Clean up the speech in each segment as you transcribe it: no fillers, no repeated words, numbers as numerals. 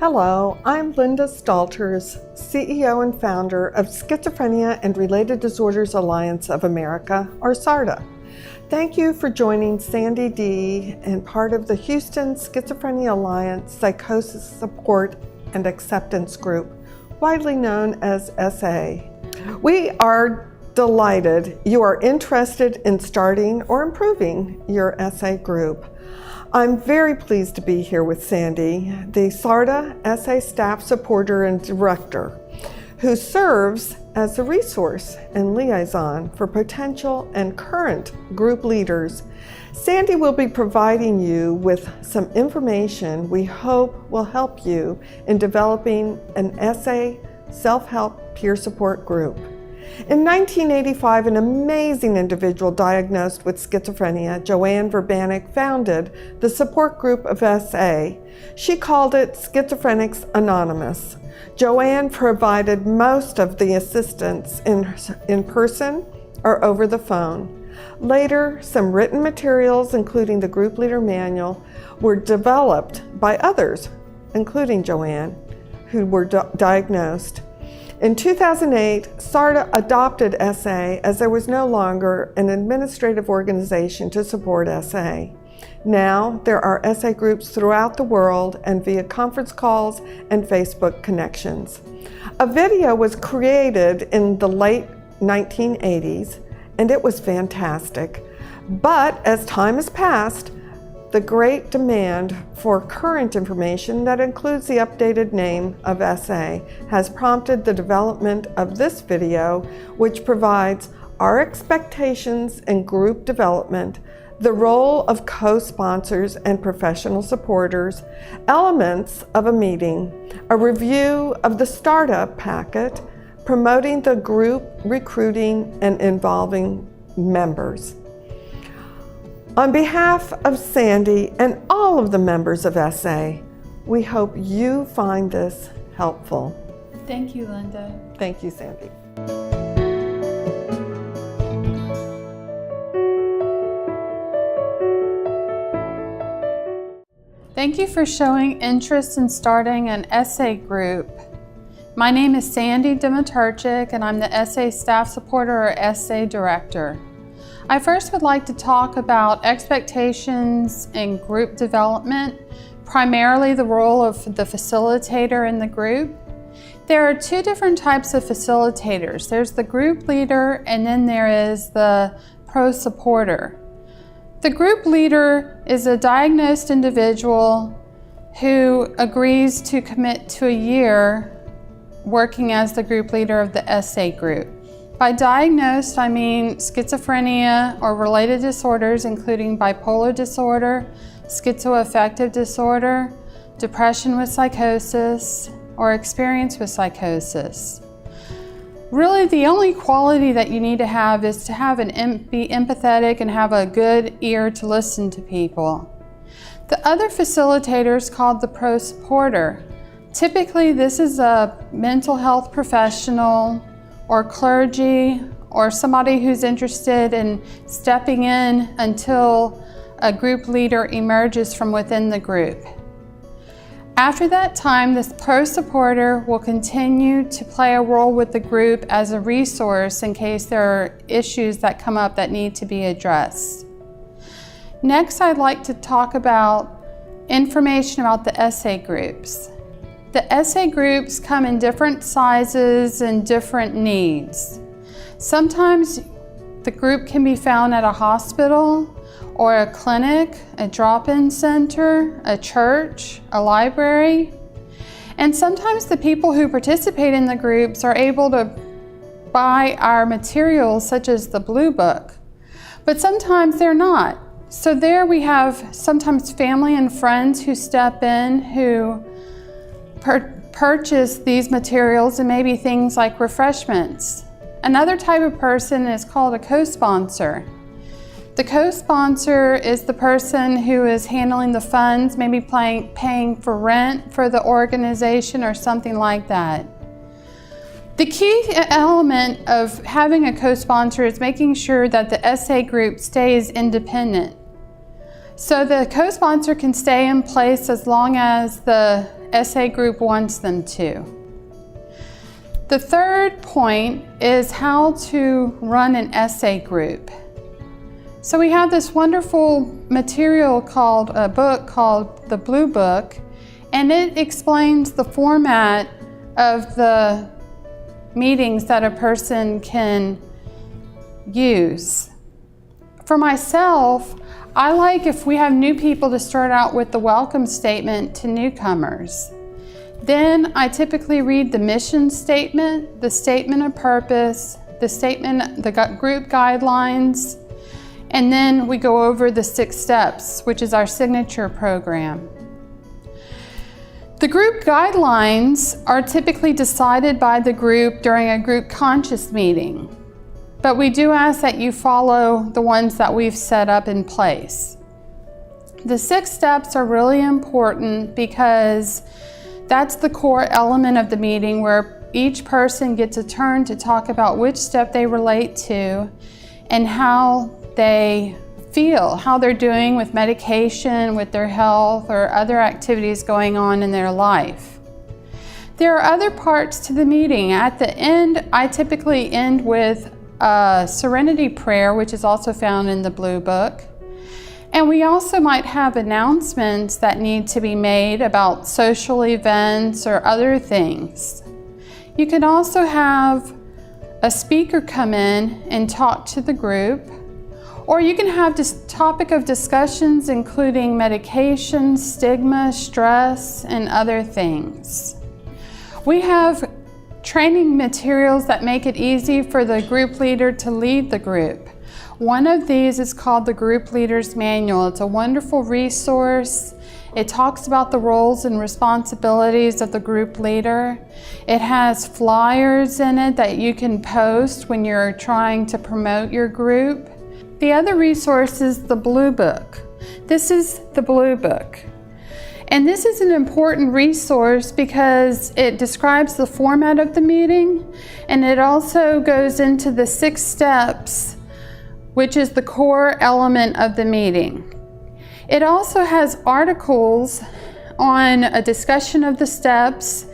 Hello, I'm Linda Stalters, CEO and founder of Schizophrenia and Related Disorders Alliance of America, or SARDA. Thank you for joining Sandy D and part of the Houston Schizophrenia Alliance Psychosis Support and Acceptance Group, widely known as SA. We are delighted you are interested in starting or improving your SA group. I'm very pleased to be here with Sandy, the SARDA SA staff supporter and director, who serves as a resource and liaison for potential and current group leaders. Sandy will be providing you with some information we hope will help you in developing an SA self-help peer support group. In 1985, an amazing individual diagnosed with schizophrenia, Joanne Verbanek, founded the support group of SA. She called it Schizophrenics Anonymous. Joanne provided most of the assistance in person or over the phone. Later, some written materials, including the group leader manual, were developed by others, including Joanne, who were diagnosed. In 2008, SARDA adopted SA as there was no longer an administrative organization to support SA. Now, there are SA groups throughout the world and via conference calls and Facebook connections. A video was created in the late 1980s, and it was fantastic. But as time has passed, the great demand for current information that includes the updated name of SA has prompted the development of this video, which provides our expectations in group development, the role of co-sponsors and professional supporters, elements of a meeting, a review of the startup packet, promoting the group recruiting and involving members. On behalf of Sandy and all of the members of SA, we hope you find this helpful. Thank you, Linda. Thank you, Sandy. Thank you for showing interest in starting an SA group. My name is Sandy Dimitarchik, and I'm the SA staff supporter or SA director. I first would like to talk about expectations in group development, primarily the role of the facilitator in the group. There are two different types of facilitators. There's the group leader, and then there is the pro supporter. The group leader is a diagnosed individual who agrees to commit to a year working as the group leader of the SA group. By diagnosed, I mean schizophrenia or related disorders, including bipolar disorder, schizoaffective disorder, depression with psychosis, or experience with psychosis. Really, the only quality that you need to have is to have be empathetic and have a good ear to listen to people. The other facilitator is called the pro supporter. Typically, this is a mental health professional or clergy, or somebody who's interested in stepping in until a group leader emerges from within the group. After that time, this pro supporter will continue to play a role with the group as a resource in case there are issues that come up that need to be addressed. Next, I'd like to talk about information about the SA groups. The SA groups come in different sizes and different needs. Sometimes the group can be found at a hospital or a clinic, a drop-in center, a church, a library. And sometimes the people who participate in the groups are able to buy our materials such as the Blue Book, but sometimes they're not. So there we have sometimes family and friends who step in who purchase these materials and maybe things like refreshments. Another type of person is called a co-sponsor. The co-sponsor is the person who is handling the funds, maybe paying for rent for the organization or something like that. The key element of having a co-sponsor is making sure that the SA group stays independent. So the co-sponsor can stay in place as long as the SA group wants them to. The third point is how to run an SA group. So we have this wonderful material called a book called the Blue Book, and it explains the format of the meetings that a person can use. For myself, I like if we have new people to start out with the welcome statement to newcomers. Then I typically read the mission statement, the statement of purpose, the group guidelines, and then we go over the 6 steps, which is our signature program. The group guidelines are typically decided by the group during a group conscious meeting, but we do ask that you follow the ones that we've set up in place. The 6 steps are really important because that's the core element of the meeting where each person gets a turn to talk about which step they relate to and how they feel, how they're doing with medication, with their health, or other activities going on in their life. There are other parts to the meeting. At the end, I typically end with a serenity prayer, which is also found in the Blue Book. And we also might have announcements that need to be made about social events or other things. You can also have a speaker come in and talk to the group, or you can have this topic of discussions including medication, stigma, stress, and other things. We have training materials that make it easy for the group leader to lead the group. One of these is called the Group Leader's Manual. It's a wonderful resource. It talks about the roles and responsibilities of the group leader. It has flyers in it that you can post when you're trying to promote your group. The other resource is the Blue Book. This is the Blue Book. And this is an important resource because it describes the format of the meeting, and it also goes into the 6 steps, which is the core element of the meeting. It also has articles on a discussion of the steps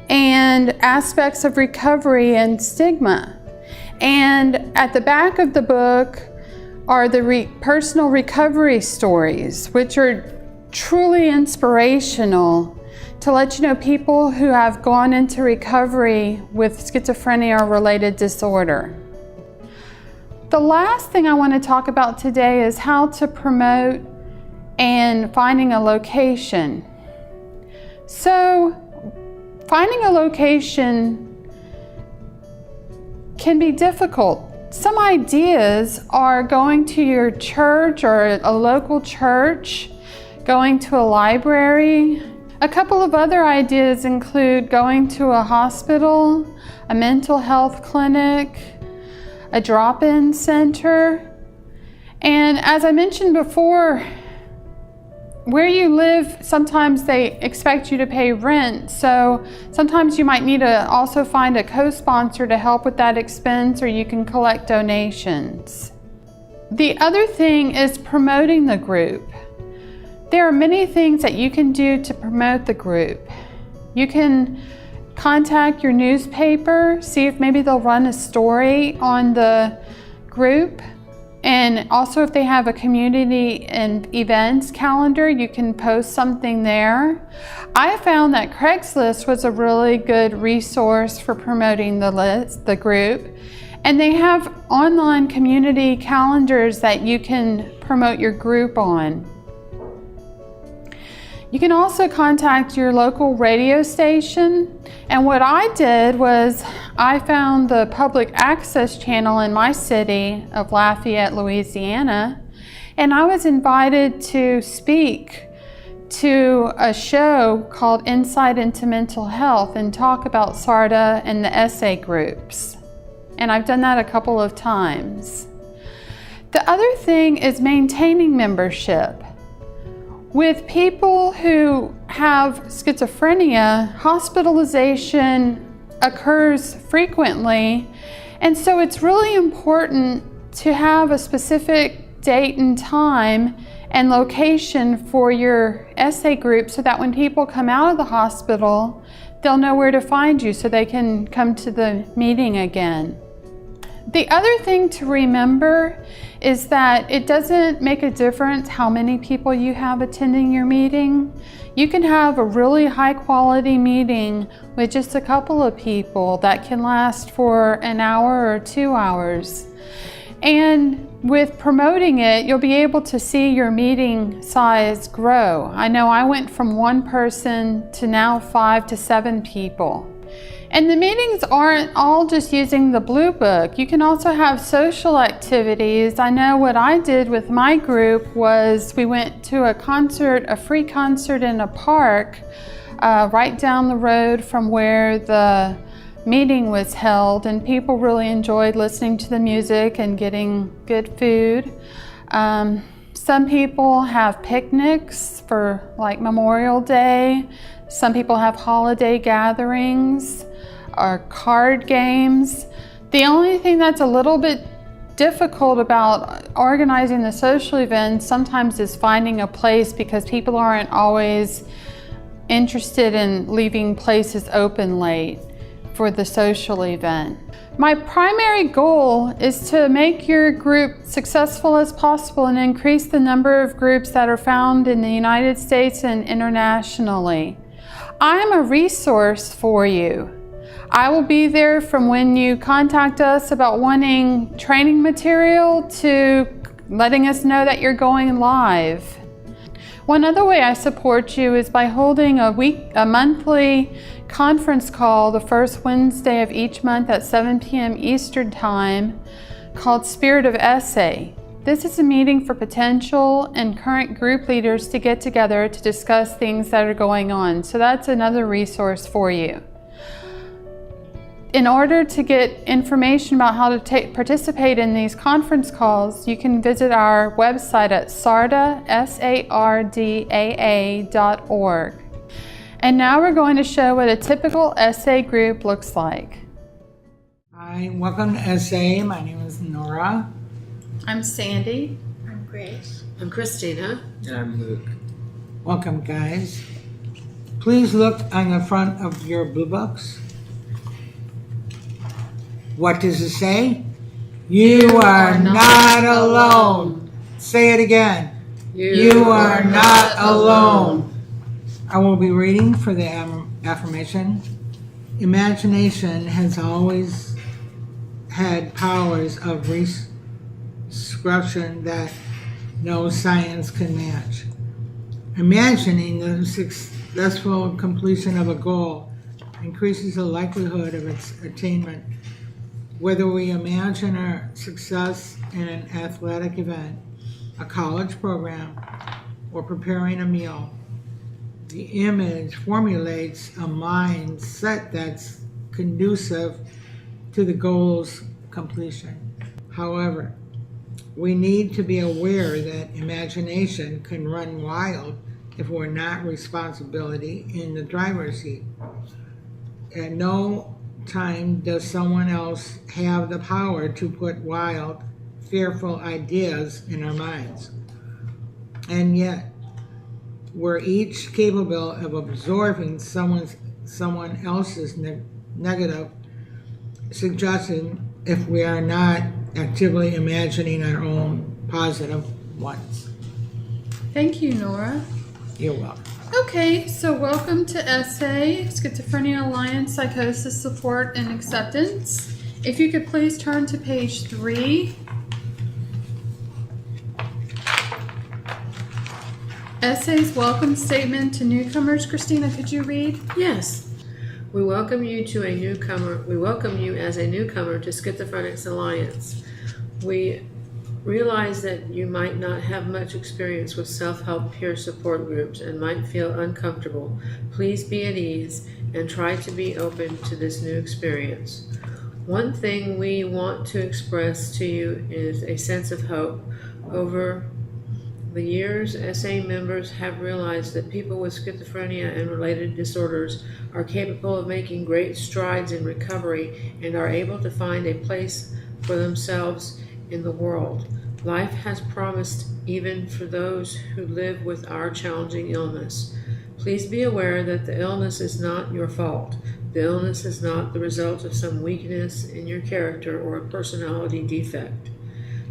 and aspects of recovery and stigma. And at the back of the book are the personal recovery stories, which are truly inspirational to let you know people who have gone into recovery with schizophrenia or related disorder. The last thing I want to talk about today is how to promote and finding a location. So, finding a location can be difficult. Some ideas are going to your church or a local church, going to a library. A couple of other ideas include going to a hospital, a mental health clinic, a drop-in center. And as I mentioned before, where you live, sometimes they expect you to pay rent. So sometimes you might need to also find a co-sponsor to help with that expense, or you can collect donations. The other thing is promoting the group. There are many things that you can do to promote the group. You can contact your newspaper, see if maybe they'll run a story on the group. And also if they have a community and events calendar, you can post something there. I found that Craigslist was a really good resource for promoting the group. And they have online community calendars that you can promote your group on. You can also contact your local radio station. And what I did was I found the public access channel in my city of Lafayette, Louisiana, and I was invited to speak to a show called Insight into Mental Health and talk about SARTA and the SA groups. And I've done that a couple of times. The other thing is maintaining membership. With people who have schizophrenia, hospitalization occurs frequently, and so it's really important to have a specific date and time and location for your essay group so that when people come out of the hospital, they'll know where to find you so they can come to the meeting again. The other thing to remember is that it doesn't make a difference how many people you have attending your meeting. You can have a really high quality meeting with just a couple of people that can last for an hour or 2 hours. And with promoting it, you'll be able to see your meeting size grow. I know I went from 1 person to now 5 to 7 people. And the meetings aren't all just using the Blue Book. You can also have social activities. I know what I did with my group was we went to a concert, a free concert in a park right down the road from where the meeting was held, and people really enjoyed listening to the music and getting good food. Some people have picnics for like Memorial Day. Some people have holiday gatherings or card games. The only thing that's a little bit difficult about organizing the social events sometimes is finding a place, because people aren't always interested in leaving places open late for the social event. My primary goal is to make your group successful as possible and increase the number of groups that are found in the United States and internationally. I'm a resource for you. I will be there from when you contact us about wanting training material to letting us know that you're going live. One other way I support you is by holding a monthly conference call the first Wednesday of each month at 7 p.m. Eastern Time called Spirit of Essay. This is a meeting for potential and current group leaders to get together to discuss things that are going on. So that's another resource for you. In order to get information about how to participate in these conference calls, you can visit our website at sardaa.org. And now we're going to show what a typical essay group looks like. Hi, welcome to SA. My name is Nora. I'm Sandy. I'm Grace. I'm Christina. And I'm Luke. Welcome, guys. Please look on the front of your blue books. What does it say? You are not alone. Say it again. You are not alone. I will be reading for the affirmation. Imagination has always had powers of description that no science can match. Imagining the successful completion of a goal increases the likelihood of its attainment. Whether we imagine our success in an athletic event, a college program, or preparing a meal, the image formulates a mindset that's conducive to the goal's completion. However, we need to be aware that imagination can run wild if we're not responsibility in the driver's seat. At no time does someone else have the power to put wild, fearful ideas in our minds. And yet, we're each capable of absorbing someone else's negative suggestion if we are not actively imagining our own positive ones. Thank you, Nora. You're welcome. Okay, so welcome to SA, Schizophrenia Alliance, Psychosis Support and Acceptance. If you could please turn to page 3. SA's welcome statement to newcomers. Christina, could you read? Yes. We welcome you as a newcomer to Schizophrenics Alliance. We realize that you might not have much experience with self-help peer support groups and might feel uncomfortable. Please be at ease and try to be open to this new experience. One thing we want to express to you is a sense of hope. Over the years, SA members have realized that people with schizophrenia and related disorders are capable of making great strides in recovery and are able to find a place for themselves in the world. Life has promised even for those who live with our challenging illness. Please be aware that the illness is not your fault. The illness is not the result of some weakness in your character or a personality defect.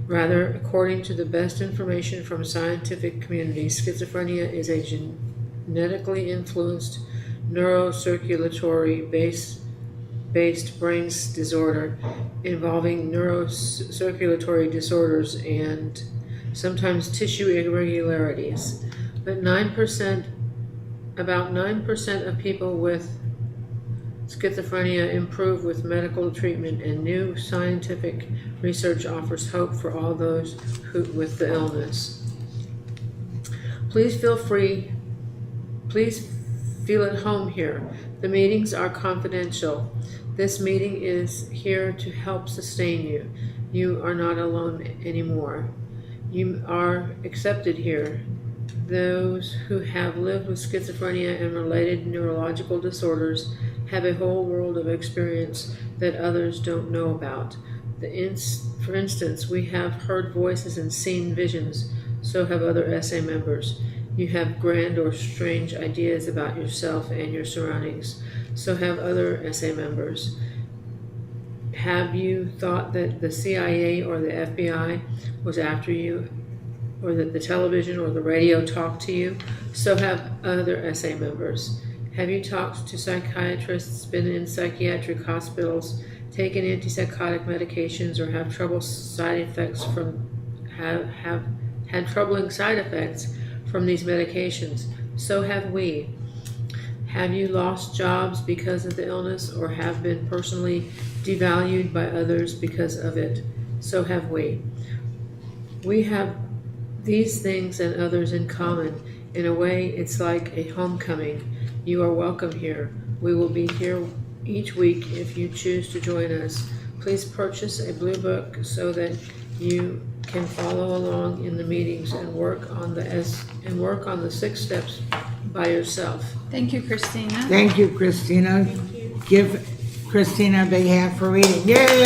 Rather, according to the best information from scientific communities, schizophrenia is a genetically influenced neurocirculatory based brain disorder involving neurocirculatory disorders and sometimes tissue irregularities. But about 9% of people with schizophrenia improve with medical treatment, and new scientific research offers hope for all those with the illness. Please feel at home here. The meetings are confidential. This meeting is here to help sustain you. You are not alone anymore. You are accepted here. Those who have lived with schizophrenia and related neurological disorders have a whole world of experience that others don't know about. For instance, we have heard voices and seen visions. So have other SA members. You have grand or strange ideas about yourself and your surroundings. So have other SA members. Have you thought that the CIA or the FBI was after you, or that the television or the radio talked to you? So have other SA members. Have you talked to psychiatrists, been in psychiatric hospitals, taken antipsychotic medications, or have troubling side effects from these medications? So have we. Have you lost jobs because of the illness, or have been personally devalued by others because of it? So have we. We have these things and others in common. In a way, it's like a homecoming. You are welcome here. We will be here each week if you choose to join us. Please purchase a blue book so that you can follow along in the meetings and work on the 6 steps by yourself. Thank you, Christina. Thank you, Christina. Give Christina a big hand for reading. Yay!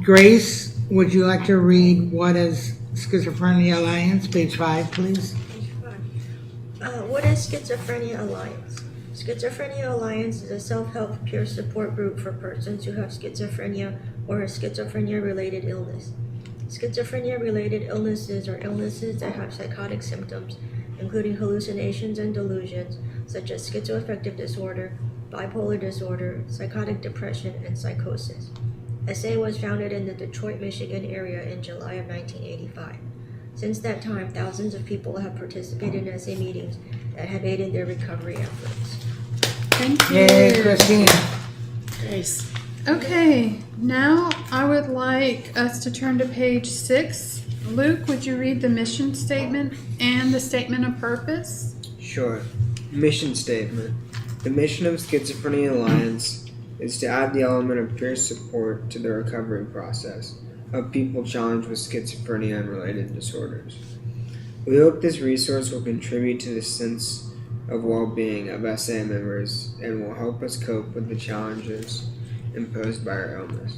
Grace, would you like to read What is Schizophrenia Alliance, page 5, please? What is Schizophrenia Alliance? Schizophrenia Alliance is a self-help peer support group for persons who have schizophrenia or a schizophrenia-related illness. Schizophrenia-related illnesses are illnesses that have psychotic symptoms, including hallucinations and delusions, such as schizoaffective disorder, bipolar disorder, psychotic depression, and psychosis. SA was founded in the Detroit, Michigan area in July of 1985. Since that time, thousands of people have participated in SA meetings that have aided their recovery efforts. Thank you. Yay, Christina. Grace. Okay, now I would like us to turn to page 6. Luke, would you read the mission statement and the statement of purpose? Sure. Mission statement. The mission of Schizophrenia Alliance is to add the element of peer support to the recovery process of people challenged with schizophrenia and related disorders. We hope this resource will contribute to the sense of well-being of SA members and will help us cope with the challenges imposed by our illness.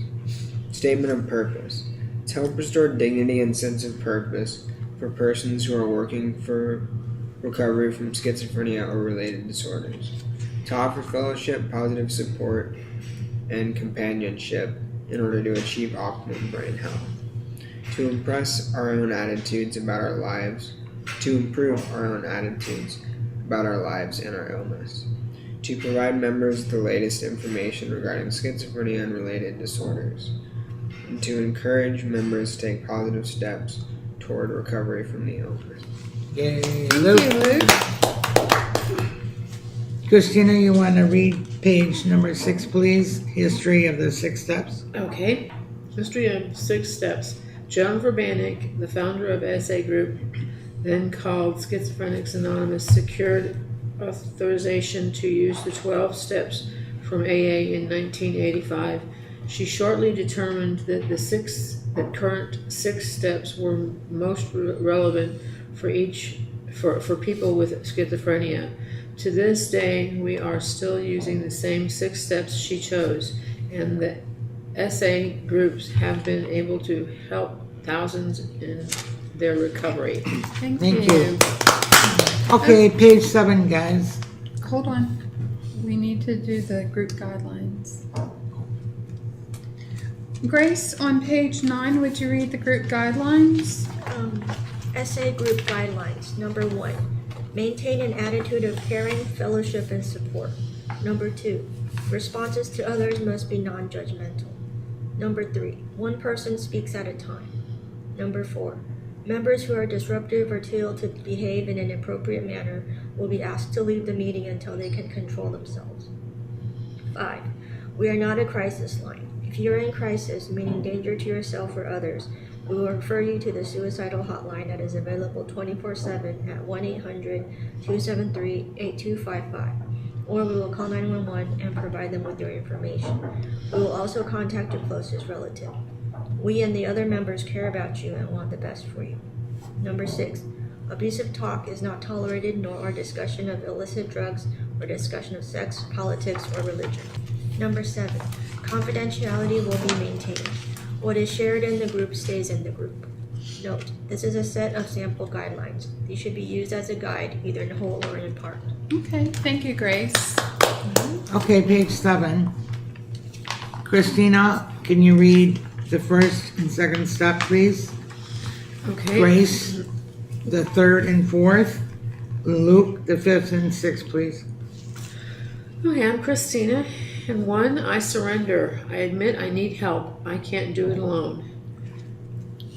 Statement of purpose. To help restore dignity and sense of purpose for persons who are working for recovery from schizophrenia or related disorders. To offer fellowship, positive support, and companionship in order to achieve optimum brain health. To improve our own attitudes about our lives and our illness. To provide members with the latest information regarding schizophrenia and related disorders. And to encourage members to take positive steps toward recovery from the illness. Yay, Thank Luke. you, Luke. Christina, you want to read page number 6, please? History of the 6 steps. Okay. History of 6 steps. John Verbanek, the founder of SA Group, then called Schizophrenics Anonymous, secured authorization to use the 12 steps from AA in 1985. She shortly determined that the current 6 steps were most relevant for people with schizophrenia. To this day, we are still using the same 6 steps she chose, and SA groups have been able to help thousands in their recovery. Thank Thank you. you. Okay, page 7, guys. Hold on. We need to do the group guidelines. Grace, on page 9, would you read the group guidelines? SA group guidelines. Number 1, maintain an attitude of caring, fellowship, and support. Number 2, responses to others must be non-judgmental. Number 3, one person speaks at a time. Number 4, members who are disruptive or fail to behave in an appropriate manner will be asked to leave the meeting until they can control themselves. 5, we are not a crisis line. If you are in crisis, meaning danger to yourself or others, we will refer you to the suicidal hotline that is available 24/7 at 1-800-273-8255, or we will call 911 and provide them with your information. We will also contact your closest relative. We and the other members care about you and want the best for you. Number 6, abusive talk is not tolerated, nor are discussion of illicit drugs or discussion of sex, politics, or religion. Number 7, confidentiality will be maintained. What is shared in the group stays in the group. Note, this is a set of sample guidelines. These should be used as a guide, either in whole or in part. Okay, thank you, Grace. Okay, page 7. Christina, can you read the first and second step, please? Okay. Grace, the third and fourth. Luke, the fifth and sixth, please. Okay, I'm Christina. And 1, I surrender. I admit I need help. I can't do it alone.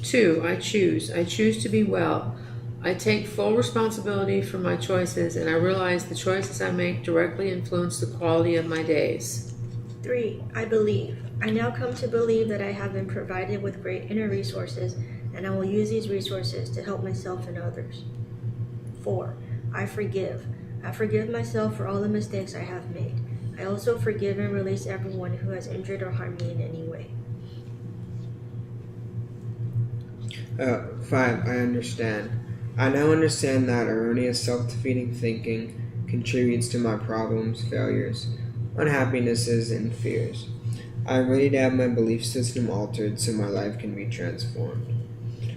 2, I choose. I choose to be well. I take full responsibility for my choices, and I realize the choices I make directly influence the quality of my days. 3, I believe. I now come to believe that I have been provided with great inner resources, and I will use these resources to help myself and others. 4, I forgive. I forgive myself for all the mistakes I have made. I also forgive and release everyone who has injured or harmed me in any way. 5, I understand. I now understand that erroneous self-defeating thinking contributes to my problems, failures, unhappinesses, and fears. I am ready to have my belief system altered so my life can be transformed.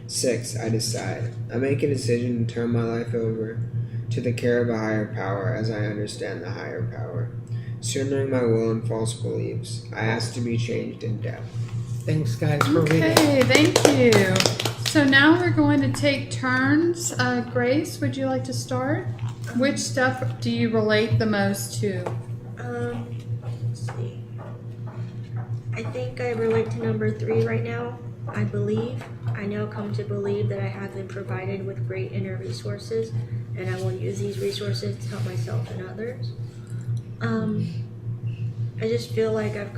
6, I decide. I make a decision to turn my life over to the care of a higher power as I understand the higher power. Surrendering my will and false beliefs, I ask to be changed in depth. Thanks, guys, for reading. Okay, thank you. So now we're going to take turns. Grace, would you like to start? Which step do you relate the most to? Let's see. I think I relate to number 3 right now. I believe. I now come to believe that I have been provided with great inner resources, and I will use these resources to help myself and others. I just feel like I've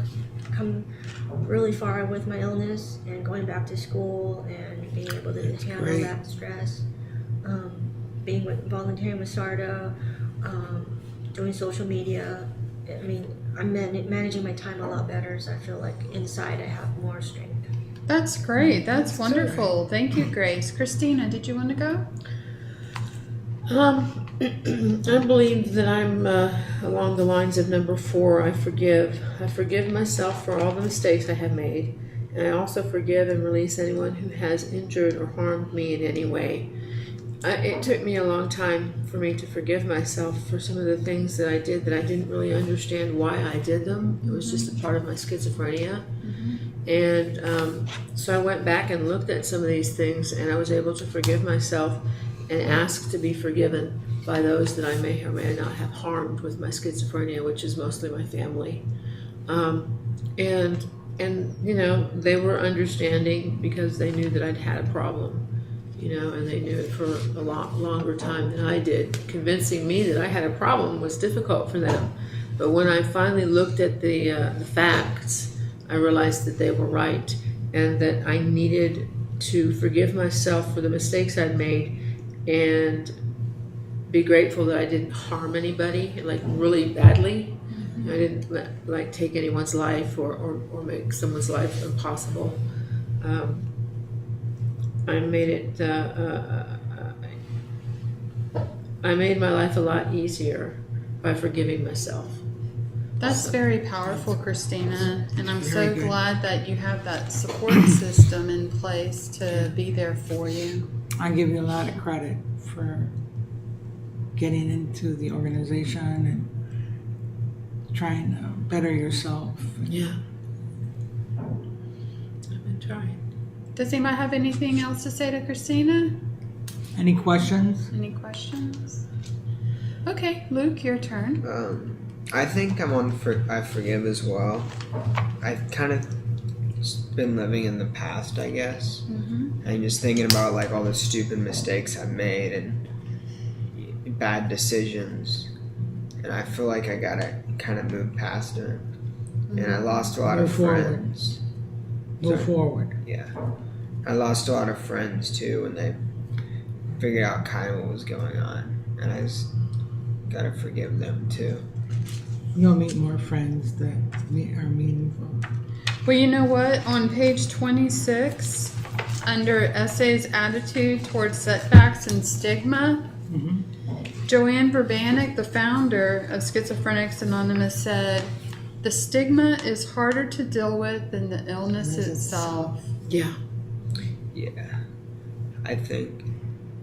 come really far with my illness and going back to school and being able to handle great. that stress. Volunteering with SARDA, doing social media. I mean, I'm managing my time a lot better, so I feel like inside I have more strength. That's great. That's wonderful. Thank you, Grace. Christina, did you want to go? I believe that I'm along the lines of number 4, I forgive. I forgive myself for all the mistakes I have made, and I also forgive and release anyone who has injured or harmed me in any way. It took me a long time for me to forgive myself for some of the things that I did that I didn't really understand why I did them. It was just a part of my schizophrenia. And so I went back and looked at some of these things, and I was able to forgive myself and ask to be forgiven by those that I may or may not have harmed with my schizophrenia, which is mostly my family. And you know, they were understanding because they knew that I'd had a problem, you know, and they knew it for a lot longer time than I did. Convincing me that I had a problem was difficult for them. But when I finally looked at the facts, I realized that they were right and that I needed to forgive myself for the mistakes I'd made and be grateful that I didn't harm anybody, like really badly. I didn't like take anyone's life or make someone's life impossible. I made it. I made my life a lot easier by forgiving myself. That's very powerful, Christina, and I'm Very so good. glad that you have that support system in place to be there for you. I give you a lot of credit for getting into the organization and trying to better yourself. Yeah. I've been trying. Does anybody have anything else to say to Christina? Any questions? Any questions? Okay, Luke, your turn. I think I forgive as well. I've kind of been living in the past, I guess. Mm-hmm. And just thinking about like all the stupid mistakes I've made and bad decisions. And I feel like I gotta kind of move past it. And I lost a lot of Move forward. friends. Move Sorry. forward. Yeah. I lost a lot of friends too when they figured out kind of what was going on. And I just gotta forgive them too. You'll meet more friends that are meaningful. Well, you know what? On page 26, under Essays Attitude Towards Setbacks and Stigma, Joanne Verbanek, the founder of Schizophrenics Anonymous, said, "The stigma is harder to deal with than the illness itself." Yeah. Yeah. I think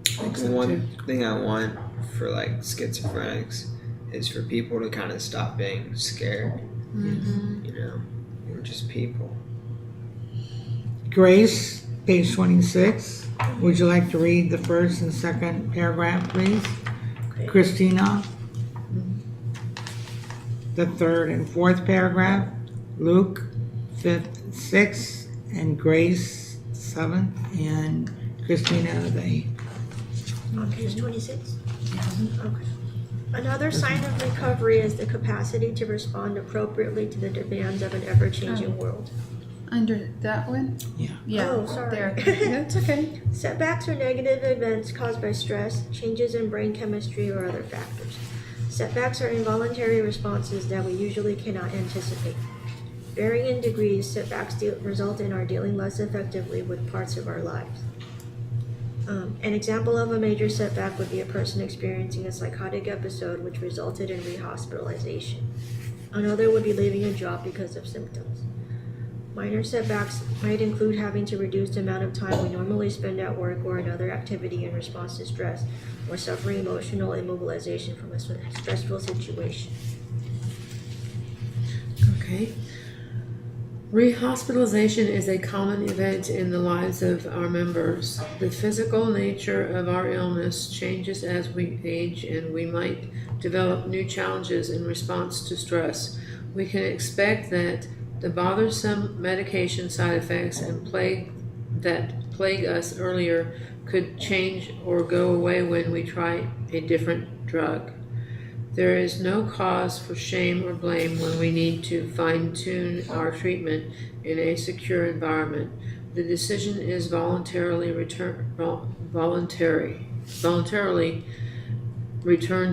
so, one thing I want for like schizophrenics is for people to kind of stop being scared. Mm-hmm. You know, we're just people. Grace, page 26. Would you like to read the first and second paragraph, please? Okay. Christina, the third and fourth paragraph. Luke, fifth, sixth, and Grace, seventh, and Christina, the eighth. On page 26? Okay. Another sign of recovery is the capacity to respond appropriately to the demands of an ever-changing world. Under that one? Yeah. Yeah. Oh, sorry. There. That's okay. Setbacks are negative events caused by stress, changes in brain chemistry, or other factors. Setbacks are involuntary responses that we usually cannot anticipate. Varying in degrees, setbacks result in our dealing less effectively with parts of our lives. An example of a major setback would be a person experiencing a psychotic episode which resulted in rehospitalization. Another would be leaving a job because of symptoms. Minor setbacks might include having to reduce the amount of time we normally spend at work or another activity in response to stress, or suffering emotional immobilization from a stressful situation. Okay. Rehospitalization is a common event in the lives of our members. The physical nature of our illness changes as we age, and we might develop new challenges in response to stress. We can expect that the bothersome medication side effects and plague us earlier could change or go away when we try a different drug. There is no cause for shame or blame when we need to fine-tune our treatment in a secure environment. The decision is voluntarily returned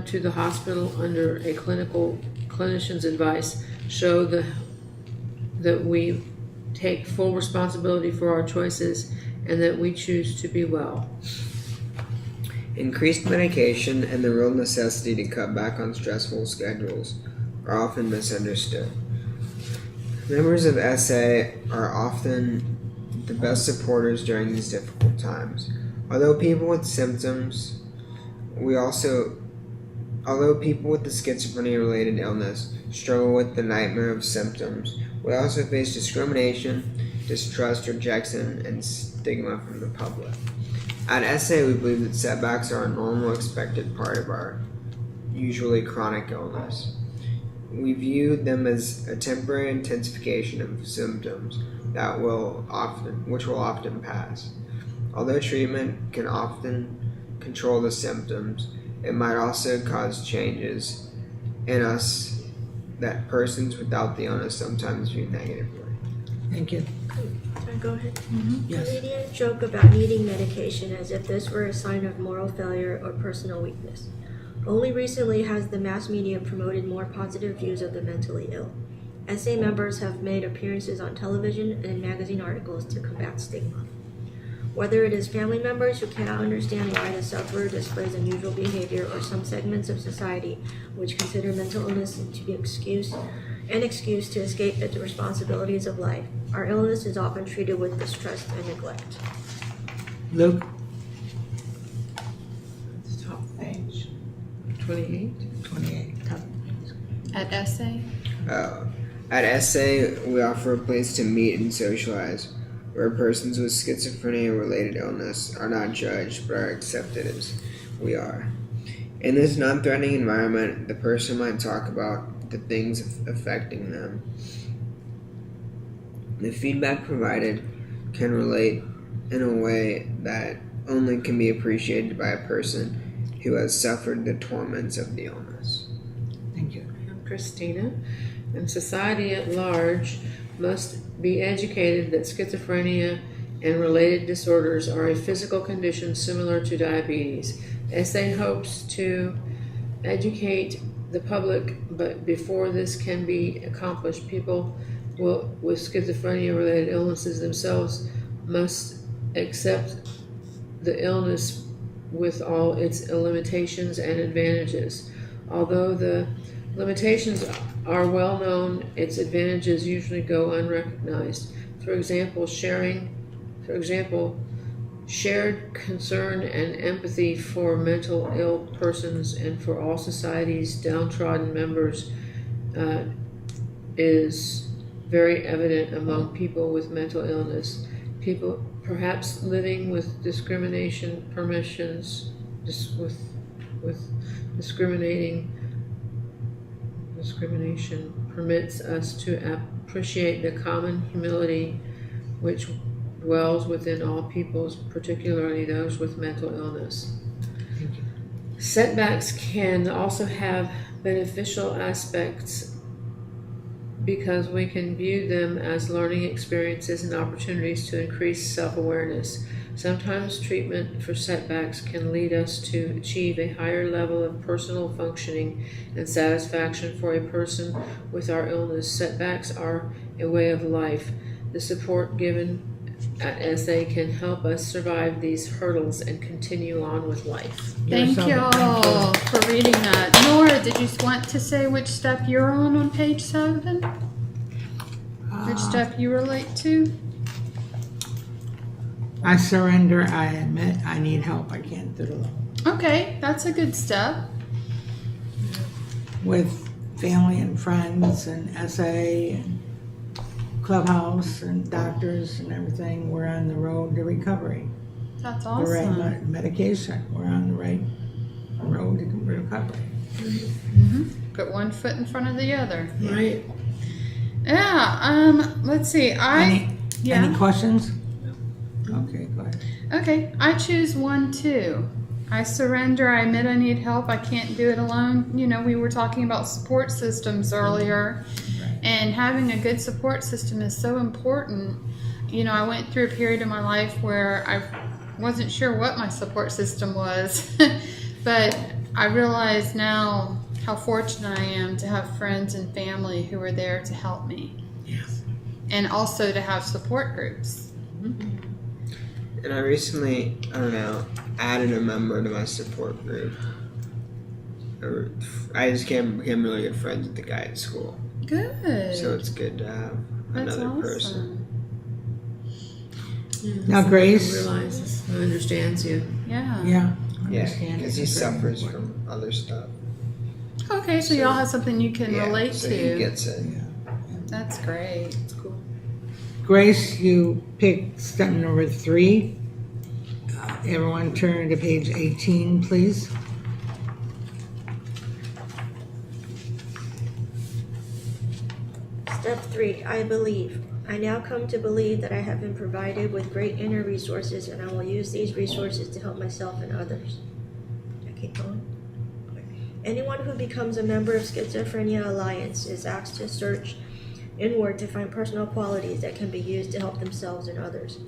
to the hospital under a clinician's advice. Show that we take full responsibility for our choices and that we choose to be well. Increased medication and the real necessity to cut back on stressful schedules are often misunderstood. Members of SA are often the best supporters during these difficult times. Although people with the schizophrenia-related illness struggle with the nightmare of symptoms, we also face discrimination, distrust, rejection, and stigma from the public. At SA, we believe that setbacks are a normal, expected part of our usually chronic illness. We view them as a temporary intensification of symptoms which will often pass. Although treatment can often control the symptoms, it might also cause changes in us that persons without the illness sometimes view negatively. Thank you. Can I go ahead? Yes. Comedians joke about needing medication as if this were a sign of moral failure or personal weakness. Only recently has the mass media promoted more positive views of the mentally ill. SA members have made appearances on television and in magazine articles to combat stigma. Whether it is family members who cannot understand why the sufferer displays unusual behavior, or some segments of society which consider mental illness to be excused, an excuse to escape the responsibilities of life. Our illness is often treated with distrust and neglect. Luke, The top page. 28. 28. top page. At essay? At SA, we offer a place to meet and socialize, where persons with schizophrenia-related illness are not judged but are accepted as we are. In this non-threatening environment, the person might talk about the things affecting them. The feedback provided can relate in a way that only can be appreciated by a person who has suffered the torments of the illness. Thank you. I'm Christina. And society at large must be educated that schizophrenia and related disorders are a physical condition similar to diabetes. SA hopes to educate the public, but before this can be accomplished, people with schizophrenia-related illnesses themselves must accept the illness with all its limitations and advantages. Although the limitations are well known, its advantages usually go unrecognized. For example, shared concern and empathy for mental ill persons and for all society's downtrodden members is very evident among people with mental illness. People perhaps living with discrimination permits us to appreciate the common humility which dwells within all peoples, particularly those with mental illness. Thank you. Setbacks can also have beneficial aspects because we can view them as learning experiences and opportunities to increase self-awareness. Sometimes treatment for setbacks can lead us to achieve a higher level of personal functioning and satisfaction for a person with our illness. Setbacks are a way of life. The support given at SA can help us survive these hurdles and continue on with life. Thank You're so- y'all for reading that. Nora, did you want to say which step you're on page 7? Which step you relate to? I surrender, I admit, I need help, I can't do it alone. Okay, that's a good step. With family and friends and SA and clubhouse and doctors and everything, we're on the road to recovery. That's The awesome. right medication, we're on the right road to recovery. Put one foot in front of the other. Right. Yeah, let's see. Any questions? Okay, go ahead. Okay, I choose 1 too. I surrender, I admit I need help, I can't do it alone. You know, we were talking about support systems earlier, and having a good support system is so important. You know, I went through a period in my life where I wasn't sure what my support system was, but I realize now how fortunate I am to have friends and family who are there to help me. Yes. And also to have support groups. And I recently, added a member to my support group. I just became really good friends with the guy at school. Good. So it's good to have That's another awesome. person. Now, Grace. Realizes, understands you. Yeah. Yeah. Yeah, understand because he it's very suffers important. from other stuff. Okay, so y'all have something you can Yeah, relate so to. he gets it. Yeah. That's great. It's cool. Grace, you picked step number 3. Everyone turn to page 18, please. Step 3, I believe. I now come to believe that I have been provided with great inner resources, and I will use these resources to help myself and others. I keep going. Anyone who becomes a member of Schizophrenia Alliance is asked to search inward to find personal qualities that can be used to help themselves and others.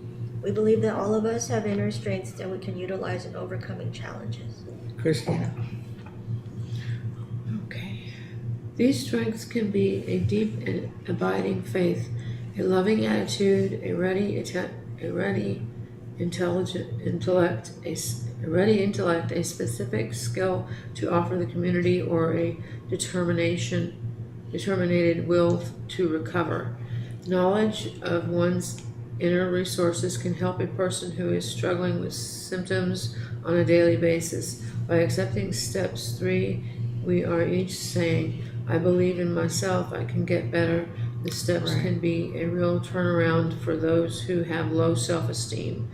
We believe that all of us have inner strengths that we can utilize in overcoming challenges. Christina. Okay. These strengths can be a deep and abiding faith, a loving attitude, a ready intellect, a specific skill to offer the community, or a determination determined will to recover. Knowledge of one's inner resources can help a person who is struggling with symptoms on a daily basis. By accepting steps 3, we are each saying, I believe in myself, I can get better. The steps can be a real turnaround for those who have low self-esteem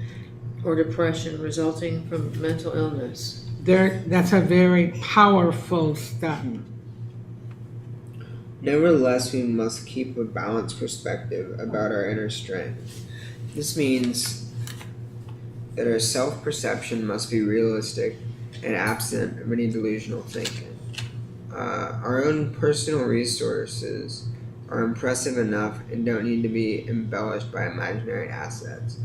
or depression resulting from mental illness. That's a very powerful step. Nevertheless, we must keep a balanced perspective about our inner strength. This means that our self-perception must be realistic and absent of any delusional thinking. Our own personal resources are impressive enough and don't need to be embellished by imaginary assets.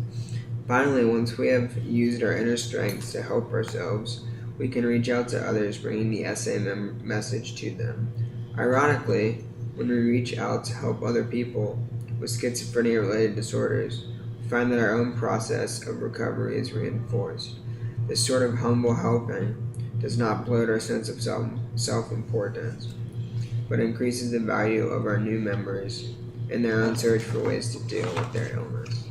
Finally, once we have used our inner strengths to help ourselves, we can reach out to others, bringing the SA message to them. Ironically, when we reach out to help other people with schizophrenia-related disorders, we find that our own process of recovery is reinforced. This sort of humble helping does not bloat our sense of self-importance, but increases the value of our new members in their own search for ways to deal with their illness.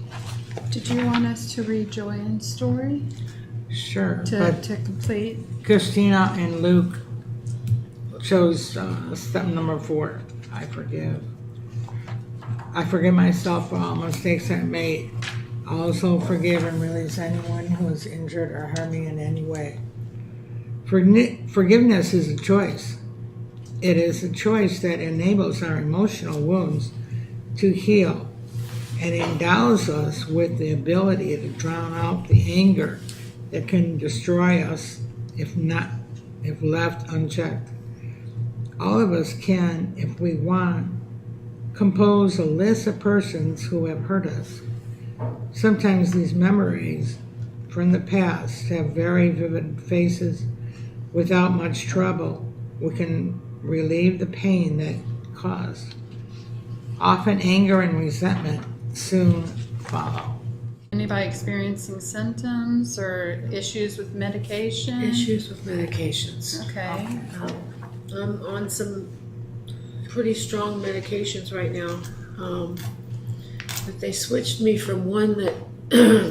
Did you want us to read Joanne's story Sure, to but complete? Christina and Luke chose step number 4. I forgive. I forgive myself for all mistakes I made. I also forgive and release anyone who has injured or hurt me in any way. Forgiveness is a choice. It is a choice that enables our emotional wounds to heal and endows us with the ability to drown out the anger that can destroy us if left unchecked. All of us can, if we want, compose a list of persons who have hurt us. Sometimes these memories from the past have very vivid faces. Without much trouble, we can relieve the pain that caused. Often anger and resentment soon follow. Anybody experiencing symptoms or issues with medication? Issues with medications. Okay. I'm on some pretty strong medications right now, but they switched me from one that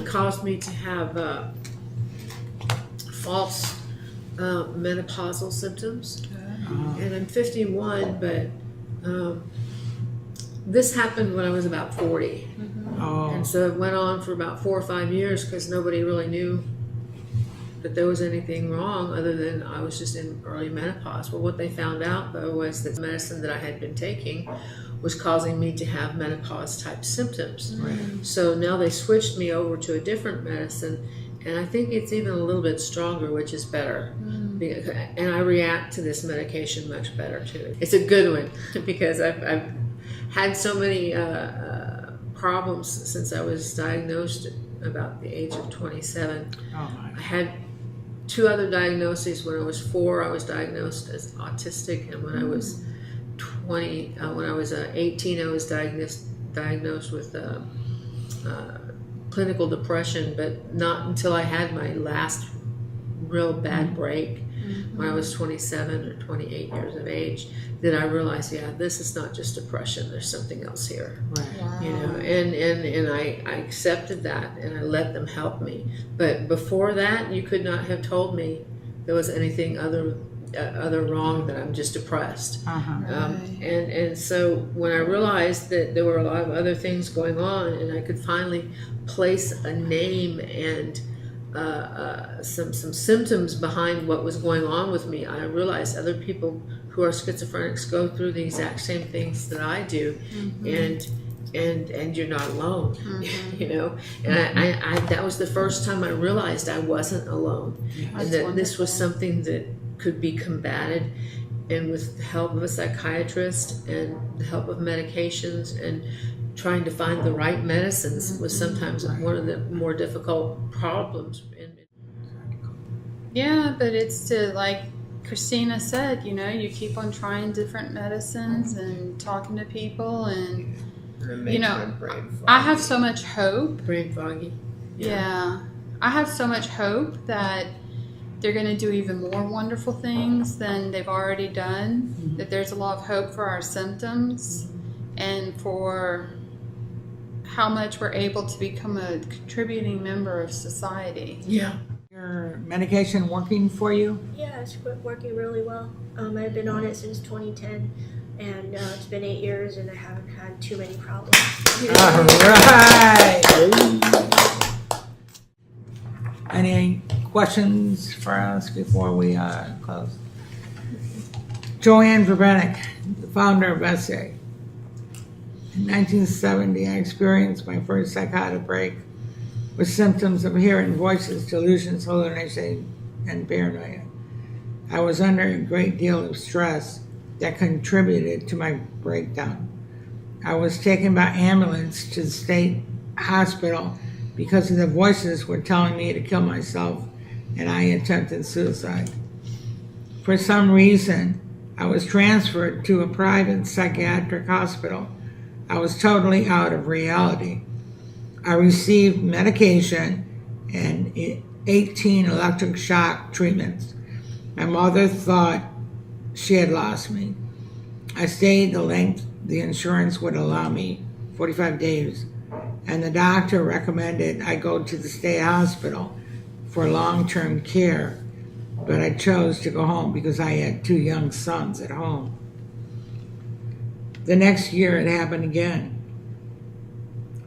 caused me to have false menopausal symptoms. And I'm 51, but this happened when I was about 40. And so it went on for about 4 or 5 years because nobody really knew that there was anything wrong other than I was just in early menopause. Well, what they found out, though, was that the medicine that I had been taking was causing me to have menopause-type symptoms. So now they switched me over to a different medicine, and I think it's even a little bit stronger, which is better. And I react to this medication much better, too. It's a good one because I've had so many problems since I was diagnosed about the age of 27. I had 2 other diagnoses. When I was 4, I was diagnosed as autistic, and when I was 18, I was diagnosed with clinical depression, but not until I had my last real bad break when I was 27 or 28 years of age that I realized, this is not just depression. There's something else here. Wow. You know, and I accepted that and I let them help me. But before that, you could not have told me there was anything other wrong, that I'm just depressed. And so when I realized that there were a lot of other things going on, and I could finally place a name and some symptoms behind what was going on with me, I realized other people who are schizophrenics go through the exact same things that I do, and you're not alone. You know, and I that was the first time I realized I wasn't alone, and that this was something that could be combated, and with the help of a psychiatrist and the help of medications and trying to find the right medicines was sometimes one of the more difficult problems. Yeah, but it's to, like Christina said, you know, you keep on trying different medicines and talking to people, and it makes you know, my brain foggy. I have so much hope. Brain foggy. Yeah. I have so much hope that they're going to do even more wonderful things than they've already done, that there's a lot of hope for our symptoms and for how much we're able to become a contributing member of society. Yeah. Your medication working for you? Yeah, it's working really well. I've been on it since 2010, and it's been 8 years, and I haven't had too many problems. All right. Any questions for us before we close? Joanne Verbenek, the founder of SA. In 1970, I experienced my first psychotic break with symptoms of hearing voices, delusions, hallucinations, and paranoia. I was under a great deal of stress that contributed to my breakdown. I was taken by ambulance to the state hospital because the voices were telling me to kill myself, and I attempted suicide. For some reason, I was transferred to a private psychiatric hospital. I was totally out of reality. I received medication and 18 electric shock treatments. My mother thought she had lost me. I stayed the length the insurance would allow me, 45 days, and the doctor recommended I go to the state hospital for long-term care, but I chose to go home because I had 2 young sons at home. The next year it happened again.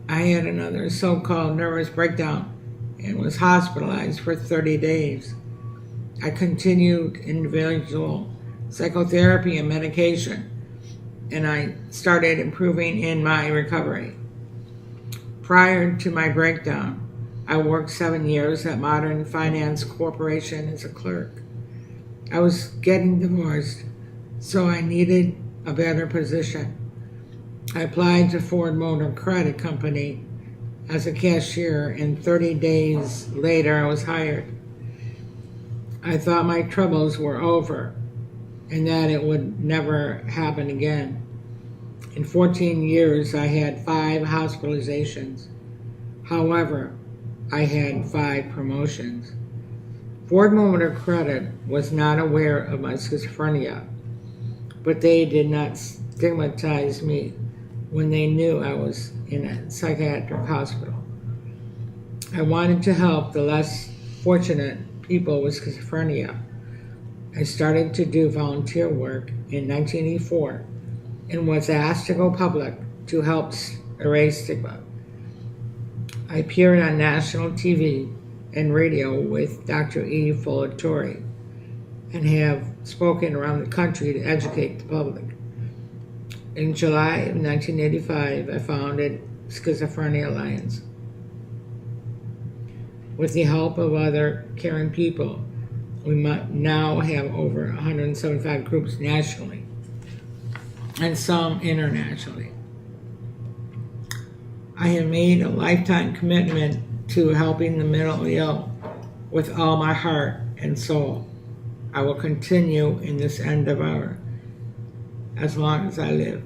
I had another so-called nervous breakdown and was hospitalized for 30 days. I continued individual psychotherapy and medication, and I started improving in my recovery. Prior to my breakdown, I worked 7 years at Modern Finance Corporation as a clerk. I was getting divorced, so I needed a better position. I applied to Ford Motor Credit Company as a cashier, and 30 days later I was hired. I thought my troubles were over and that it would never happen again. In 14 years, I had 5 hospitalizations. However, I had 5 promotions. Ford Motor Credit was not aware of my schizophrenia, but they did not stigmatize me when they knew I was in a psychiatric hospital. I wanted to help the less fortunate people with schizophrenia. I started to do volunteer work in 1984 and was asked to go public to help erase stigma. I appeared on national TV and radio with Dr. E. Fullatori and have spoken around the country to educate the public. In July of 1985, I founded Schizophrenia Alliance. With the help of other caring people, we now have over 175 groups nationally and some internationally. I have made a lifetime commitment to helping the mentally ill with all my heart and soul. I will continue in this endeavor as long as I live.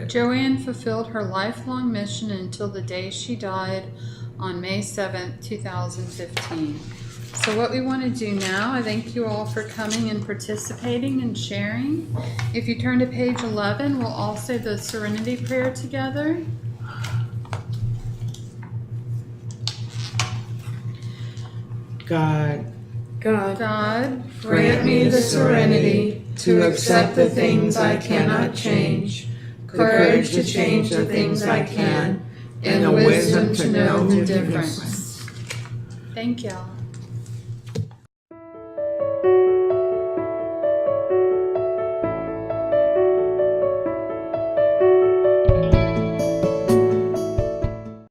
Joanne fulfilled her lifelong mission until the day she died on May 7th, 2015. So what we want to do now, I thank you all for coming and participating and sharing. If you turn to page 11, we'll all say the Serenity Prayer together. God, grant me the serenity to accept the things I cannot change, courage to change the things I can, and the wisdom to know the difference. Thank y'all.